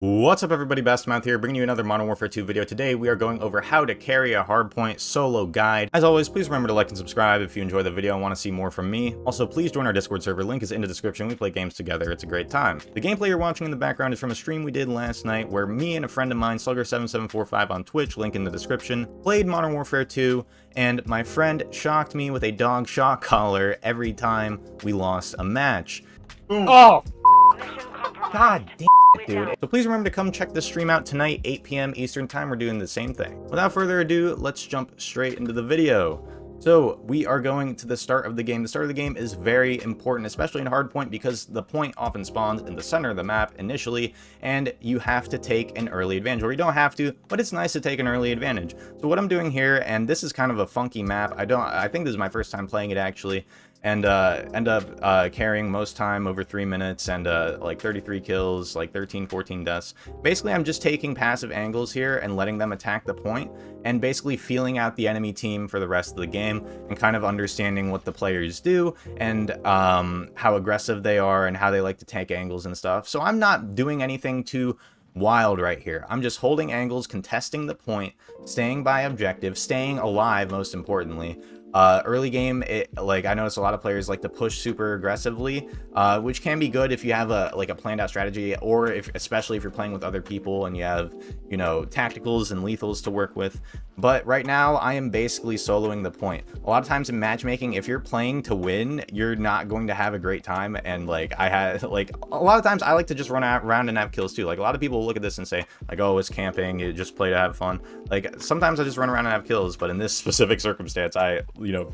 What's up everybody, Bastmouth here, bringing you another Modern Warfare 2 video. Today we are going over how to carry a hardpoint solo guide. As always, please remember to like and subscribe if you enjoy the video and want to see more from me. Also, please join our Discord server, link is in the description. We play games together, it's a great time. The gameplay you're watching in the background is from a stream we did last night where me and a friend of mine, Slugger7745 on Twitch, link in the description, played Modern Warfare 2, and my friend shocked me with a dog shock collar every time we lost a match. Oh! God damn it, dude. So please remember to come check the stream out tonight, 8 p.m. Eastern time. We're doing the same thing. Without further ado, let's jump straight into the video. So we are going to the start of the game. The start of the game is very important, especially in Hardpoint, because the point often spawns in the center of the map initially, and you have to take an early advantage. Or you don't have to, but it's nice to take an early advantage. So what I'm doing here, and this is kind of a funky map. I think this is my first time playing it actually. And end up carrying most time over 3 minutes and like 33 kills, like 13-14 deaths. Basically, I'm just taking passive angles here and letting them attack the point and basically feeling out the enemy team for the rest of the game and kind of understanding what the players do and how aggressive they are and how they like to take angles and stuff. So I'm not doing anything too wild right here. I'm just holding angles, contesting the point, staying by objective, staying alive most importantly. Early game, I notice a lot of players like to push super aggressively, which can be good if you have a planned out strategy, or especially if you're playing with other people and you have, you know, tacticals and lethals to work with. But right now I am basically soloing the point. A lot of times in matchmaking, if you're playing to win, you're not going to have a great time. And a lot of times I like to just run around and have kills too. Like, a lot of people look at this and say like, oh, it's camping, you just play to have fun. Like, sometimes I just run around and have kills, but in this specific circumstance, I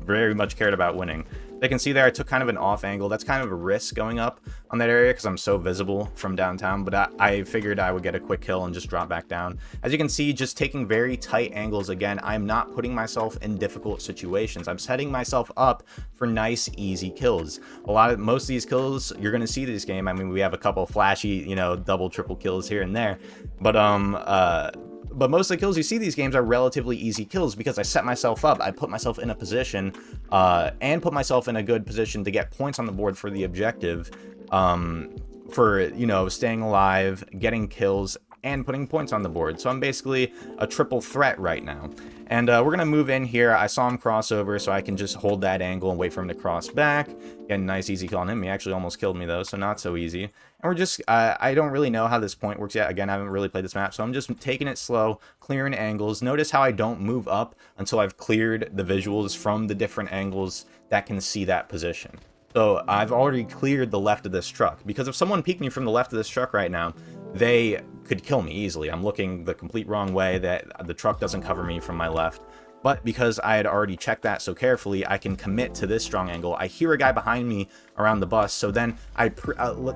very much cared about winning. They can see there I took kind of an off angle. That's kind of a risk going up on that area because I'm so visible from downtown, but I figured I would get a quick kill and just drop back down. As you can see, just taking very tight angles. Again, I'm not putting myself in difficult situations. I'm setting myself up for nice, easy kills. Most of these kills you're going to see this game. I mean, we have a couple flashy, double, triple kills here and there, but most of the kills you see these games are relatively easy kills because I set myself up. I put myself in a position and put myself in a good position to get points on the board for the objective, for, staying alive, getting kills, and putting points on the board. So I'm basically a triple threat right now. And we're going to move in here. I saw him cross over, so I can just hold that angle and wait for him to cross back. Get a nice easy kill on him. He actually almost killed me though, so not so easy. And we're just, I don't really know how this point works yet. Again, I haven't really played this map, so I'm just taking it slow, clearing angles. Notice how I don't move up until I've cleared the visuals from the different angles that can see that position. So I've already cleared the left of this truck, because if someone peeked me from the left of this truck right now, they could kill me easily. I'm looking the complete wrong way, that the truck doesn't cover me from my left. But because I had already checked that so carefully, I can commit to this strong angle. I hear a guy behind me around the bus, so then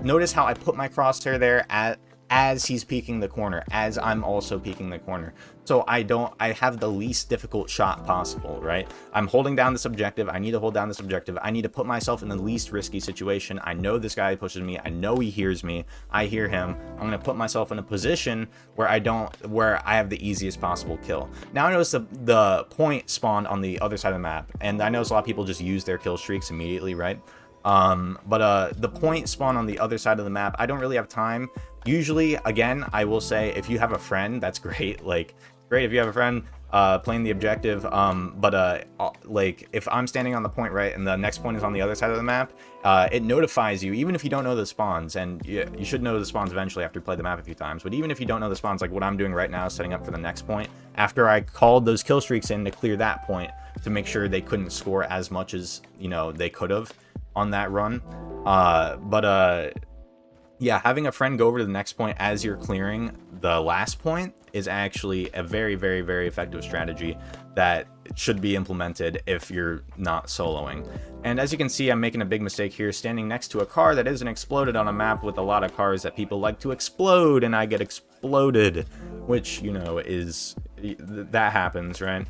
notice how I put my crosshair there as he's peeking the corner, as I'm also peeking the corner. So I have the least difficult shot possible, right? I'm holding down this objective. I need to hold down this objective. I need to put myself in the least risky situation. I know this guy pushes me. I know he hears me. I hear him. I'm going to put myself in a position where I have the easiest possible kill. Now I notice the point spawned on the other side of the map, and I notice a lot of people just use their kill streaks immediately, right? The point spawn on the other side of the map. I don't really have time. Usually, again, I will say, if you have a friend, that's great. Like, great if you have a friend playing the objective. If I'm standing on the point, right, and the next point is on the other side of the map, it notifies you, even if you don't know the spawns. And you should know the spawns eventually after you play the map a few times. But even if you don't know the spawns, like what I'm doing right now, setting up for the next point, after I called those kill streaks in to clear that point to make sure they couldn't score as much as, they could have on that run. Yeah, having a friend go over to the next point as you're clearing the last point is actually a very, very, very effective strategy that should be implemented if you're not soloing. And as you can see, I'm making a big mistake here, standing next to a car that isn't exploded on a map with a lot of cars that people like to explode, and I get exploded, which, that happens, right?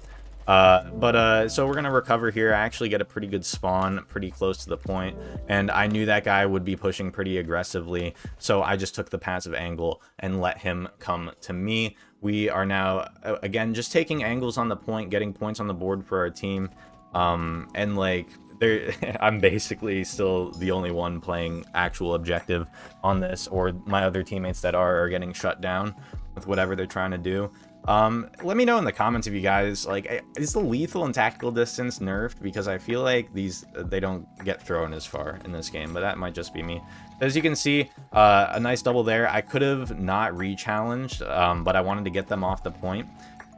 So we're gonna recover here. I actually get a pretty good spawn pretty close to the point, and I knew that guy would be pushing pretty aggressively, so I just took the passive angle and let him come to me. We are now again just taking angles on the point, getting points on the board for our team, and I'm basically still the only one playing actual objective on this, or my other teammates that are getting shut down with whatever they're trying to do. Let me know in the comments if you guys like, is the lethal and tactical distance nerfed? Because I feel like they don't get thrown as far in this game, but that might just be me. As you can see, a nice double there. I could have not re-challenged, but I wanted to get them off the point.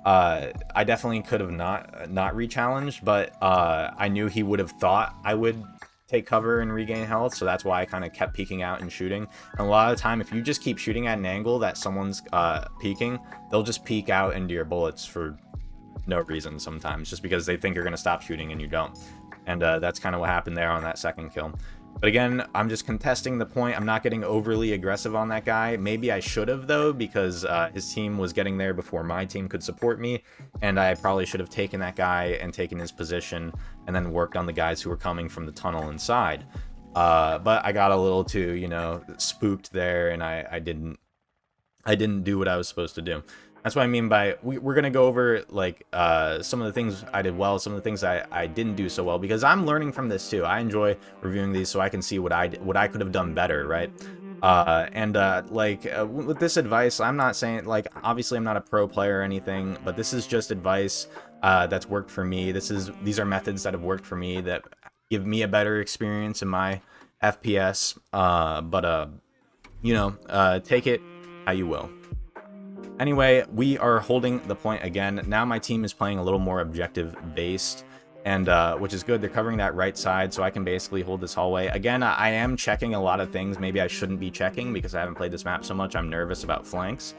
I definitely could have not re-challenged, but I knew he would have thought I would take cover and regain health, so that's why I kind of kept peeking out and shooting. And a lot of the time, if you just keep shooting at an angle that someone's peeking, they'll just peek out into your bullets for no reason sometimes, just because they think you're going to stop shooting and you don't. And that's kind of what happened there on that second kill. But again, I'm just contesting the point. I'm not getting overly aggressive on that guy. Maybe I should have, though, because his team was getting there before my team could support me. And I probably should have taken that guy and taken his position and then worked on the guys who were coming from the tunnel inside. But I got a little too, you know, spooked there, and I didn't do what I was supposed to do. That's what I mean by we're going to go over, like, some of the things I did well, some of the things I didn't do so well, because I'm learning from this too. I enjoy reviewing these so I can see what I could have done better, right? With this advice, I'm not saying, like, obviously I'm not a pro player or anything, but this is just advice that's worked for me. These are methods that have worked for me that give me a better experience in my FPS. You know, take it how you will. Anyway, we are holding the point again. Now my team is playing a little more objective based, and which is good. They're covering that right side, so I can basically hold this hallway. Again, I am checking a lot of things maybe I shouldn't be checking because I haven't played this map so much. I'm nervous about flanks.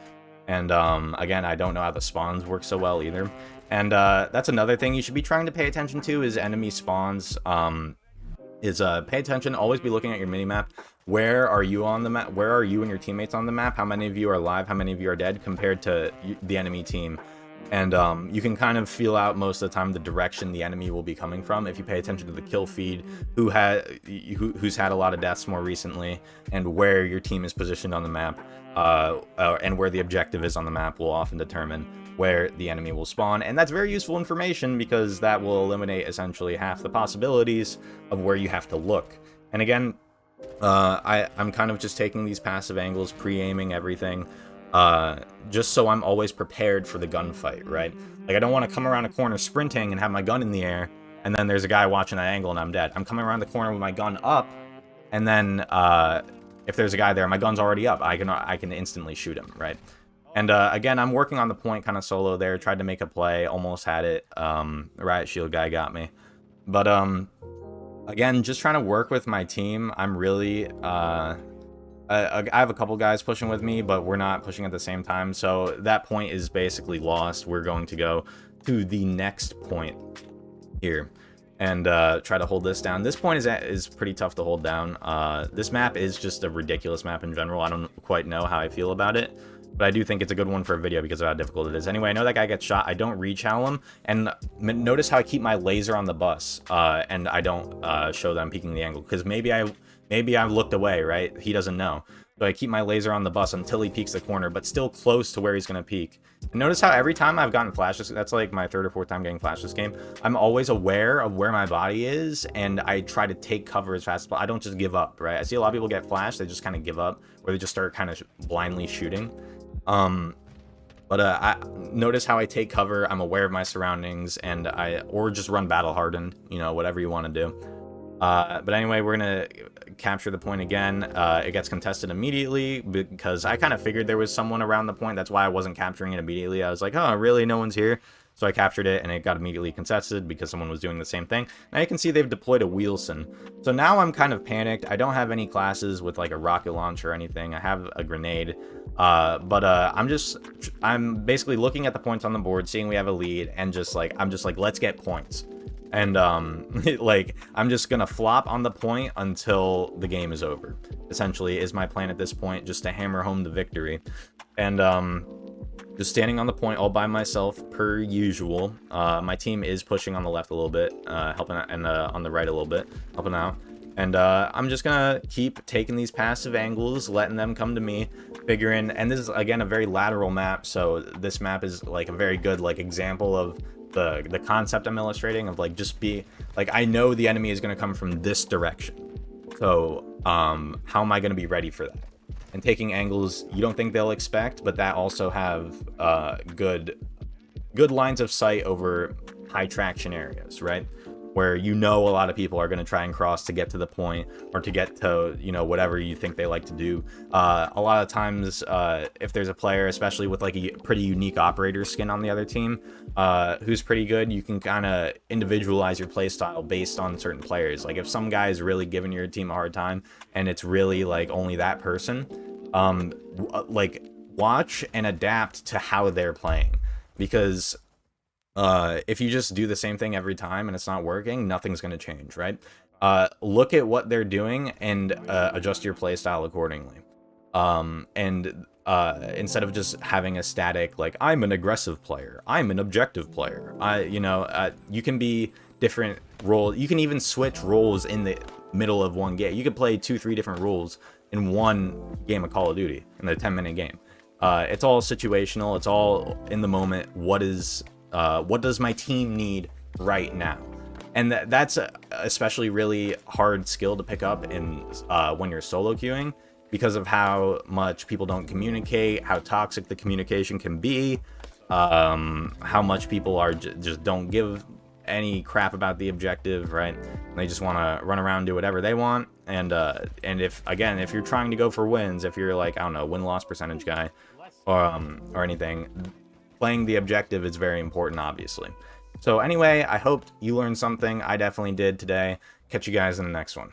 And again, I don't know how the spawns work so well either. And that's another thing you should be trying to pay attention to is enemy spawns. Pay attention, always be looking at your minimap. Where are you on the map? Where are you and your teammates on the map? How many of you are alive? How many of you are dead compared to the enemy team? And you can kind of feel out most of the time the direction the enemy will be coming from if you pay attention to the kill feed, who's had a lot of deaths more recently, and where your team is positioned on the map, and where the objective is on the map will often determine where the enemy will spawn. And that's very useful information because that will eliminate essentially half the possibilities of where you have to look. And again, I'm kind of just taking these passive angles, pre-aiming everything, just so I'm always prepared for the gunfight, right? Like, I don't want to come around a corner sprinting and have my gun in the air, and then there's a guy watching that angle and I'm dead. I'm coming around the corner with my gun up, and then if there's a guy there, my gun's already up. I can instantly shoot him, right? And again, I'm working on the point kind of solo there. Tried to make a play, almost had it. The riot shield guy got me, but again, just trying to work with my team. I'm really I have a couple guys pushing with me, but we're not pushing at the same time, so that point is basically lost. We're going to go to the next point here and try to hold this down. This point is pretty tough to hold down. This map is just a ridiculous map in general. I don't quite know how I feel about it, but I do think it's a good one for a video because of how difficult it is. Anyway, I know that guy gets shot. I don't re-chow him, and notice how I keep my laser on the bus, and I don't show that I'm peeking the angle, because maybe I looked away, right? He doesn't know. So I keep my laser on the bus until he peeks the corner, but still close to where he's going to peek. And notice how every time I've gotten flashes, that's like my third or fourth time getting flashes this game, I'm always aware of where my body is, and I try to take cover as fast as possible. I don't just give up, right? I see a lot of people get flashed, they just kind of give up, or they just start kind of blindly shooting. I notice how I take cover. I'm aware of my surroundings, and or just run battle hardened, you know, whatever you want to do. But anyway, we're gonna capture the point again. It gets contested immediately because I kind of figured there was someone around the point. That's why I wasn't capturing it immediately. I was like, oh, really? No one's here? So I captured it, and it got immediately contested because someone was doing the same thing. Now you can see they've deployed a Wheelson. So now I'm kind of panicked. I don't have any classes with like a rocket launcher or anything. I have a grenade. I'm basically looking at the points on the board, seeing we have a lead, and I'm just like, let's get points. And like, I'm just gonna flop on the point until the game is over, essentially, is my plan at this point, just to hammer home the victory. And just standing on the point all by myself per usual. My team is pushing on the left a little bit, helping out, and on the right a little bit, helping out. And I'm just gonna keep taking these passive angles, letting them come to me, figuring. And this is again a very lateral map, so this map is like a very good like example of the concept I'm illustrating of like just be like, I know the enemy is going to come from this direction, so how am I going to be ready for that? And taking angles you don't think they'll expect, but that also have good lines of sight over high traction areas, right? Where you know a lot of people are going to try and cross to get to the point, or to get to, you know, whatever you think they like to do. A lot of times, if there's a player, especially with like a pretty unique operator skin on the other team, who's pretty good, you can kind of individualize your playstyle based on certain players. Like if some guy is really giving your team a hard time, and it's really like only that person, like watch and adapt to how they're playing, because if you just do the same thing every time and it's not working, nothing's going to change, right? Look at what they're doing and adjust your playstyle accordingly. Instead of just having a static, like, I'm an aggressive player, I'm an objective player, you can be different roles. You can even switch roles in the middle of one game. You could play 2-3 different roles in one game of Call of Duty in a 10-minute game. It's all situational. It's all in the moment. What does my team need right now? And that's especially really hard skill to pick up in when you're solo queuing, because of how much people don't communicate, how toxic the communication can be, how much people are just don't give any crap about the objective, right? They just want to run around and do whatever they want. And if you're trying to go for wins, if you're like, I don't know, win-loss percentage guy, or anything, playing the objective is very important, obviously. So anyway, I hope you learned something. I definitely did today. Catch you guys in the next one.